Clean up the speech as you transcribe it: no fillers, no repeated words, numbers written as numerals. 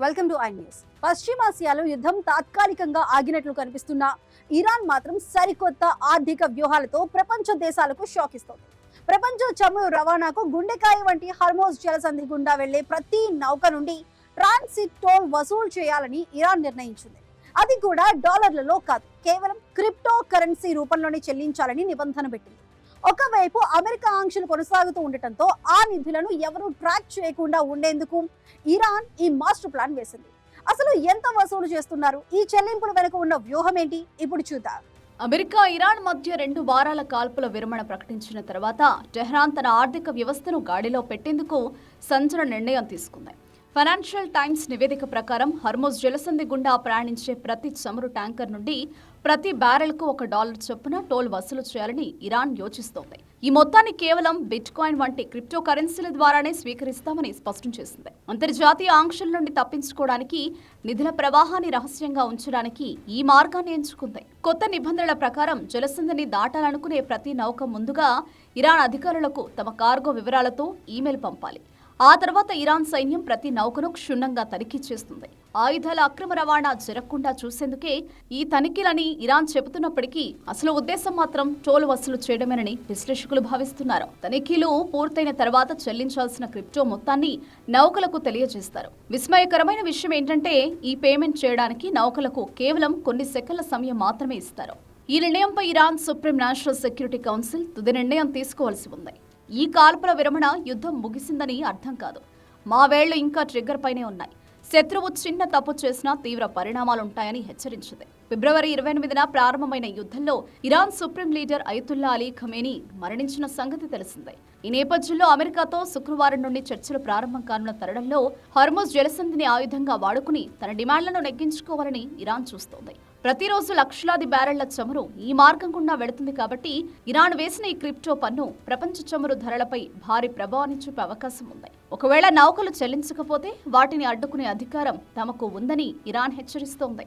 Welcome to I news. పశ్చిమాసియాలో యుద్ధం తాత్కాలికంగా ఆగినట్లు కనిపిస్తున్న ఇరాన్ మాత్రం సరికొత్త ఆర్థిక వ్యూహాలతో ప్రపంచ దేశాలకు షాక్ ఇస్తోంది. ప్రపంచ చమురు రవాణాకు గుండెకాయ వంటి హర్మోజ్ జలసంధి గుండా వెళ్లే ప్రతి నౌక నుండి ట్రాన్సిట్ టోల్ వసూలు చేయాలని ఇరాన్ నిర్ణయించింది. అది కూడా డాలర్లలో కాదు, కేవలం క్రిప్టో కరెన్సీ రూపంలోనే చెల్లించాలని నిబంధన పెట్టింది. ఒకవైపు అమెరికా ఆంక్షలు కొనసాగుతూ ఉండటంతో ఆ నిధులను ఎవరూ ట్రాక్ చేయకుండా ఉండేందుకు ఇరాన్ ఈ మాస్టర్ ప్లాన్ వేసింది. అసలు ఎంత వసూలు చేస్తున్నారు, ఈ చెల్లింపుల వెనుక ఉన్న వ్యూహం ఏంటి, ఇప్పుడు చూద్దాం. అమెరికా ఇరాన్ మధ్య 2 వారాల కాల్పుల విరమణ ప్రకటించిన తర్వాత టెహ్రాన్ తన ఆర్థిక వ్యవస్థను గాడిలో పెట్టేందుకు సంచలన నిర్ణయం తీసుకుంది. ఫైనాన్షియల్ టైమ్స్ నివేదిక ప్రకారం హర్మోజ్ జలసంధి గుండా ప్రయాణించే ప్రతి చమురు ట్యాంకర్ నుండి ప్రతి బ్యారెల్కు $1 చొప్పున టోల్ వసూలు చేయాలని ఇరాన్ యోచిస్తోంది. ఈ మొత్తాన్ని కేవలం బిట్ కాయిన్ వంటి క్రిప్టో కరెన్సీల ద్వారానే స్వీకరిస్తామని స్పష్టం చేసింది. అంతర్జాతీయ ఆంక్షల నుండి తప్పించుకోవడానికి, నిధుల ప్రవాహాన్ని రహస్యంగా ఉంచడానికి ఈ మార్గాన్ని ఎంచుకుంది. కొత్త నిబంధనల ప్రకారం జలసంధిని దాటాలనుకునే ప్రతి నౌక ముందుగా ఇరాన్ అధికారులకు తమ కార్గో వివరాలతో ఈమెయిల్ పంపాలి. ఆ తర్వాత ఇరాన్ సైన్యం ప్రతి నౌకను క్షుణ్ణంగా తనిఖీ చేస్తుంది. ఆయుధాల అక్రమ రవాణా జరగకుండా చూసేందుకే ఈ తనిఖీలని ఇరాన్ చెబుతున్నప్పటికీ అసలు ఉద్దేశం మాత్రం టోల్ వసూలు చేయడమేనని విశ్లేషకులు భావిస్తున్నారు. తనిఖీలు పూర్తయిన తర్వాత చెల్లించాల్సిన క్రిప్టో మొత్తాన్ని నౌకలకు తెలియజేస్తారు. విస్మయకరమైన విషయం ఏంటంటే ఈ పేమెంట్ చేయడానికి నౌకలకు కేవలం కొన్ని సెకన్ల సమయం మాత్రమే ఇస్తారు. ఈ నిర్ణయంపై Iran supreme national security council తుది నిర్ణయం తీసుకోవాల్సి ఉంది. ఈ కాల్పుల విరమణ యుద్ధం ముగిసిందని అర్థం కాదు. మా వేళ్లు ఇంకా ట్రిగ్గర్ పైనే ఉన్నాయి. శత్రువు చిన్న తప్పు చేసినా తీవ్ర పరిణామాలుంటాయని హెచ్చరించింది. ఫిబ్రవరి 28న ప్రారంభమైన యుద్ధంలో Iran supreme leader Ayatollah Ali Khamenei మరణించిన సంగతి తెలిసిందే. ఈ నేపథ్యంలో అమెరికాతో శుక్రవారం నుండి చర్చలు ప్రారంభం కానున్న తరుణంలో హర్మోజ్ జలసంధిని ఆయుధంగా వాడుకుని తన డిమాండ్లను నెగ్గించుకోవాలని ఇరాన్ చూస్తోంది. ప్రతిరోజు లక్షలాది బ్యారెళ్ల చమురు ఈ మార్గం గుండా వెళుతుంది కాబట్టి ఇరాన్ వేసిన ఈ క్రిప్టో పన్ను ప్రపంచ చమురు ధరలపై భారీ ప్రభావాన్ని చూపే అవకాశం ఉంది. ఒకవేళ నౌకలు చెల్లించకపోతే వాటిని అడ్డుకునే అధికారం తమకు ఉందని ఇరాన్ హెచ్చరిస్తోంది.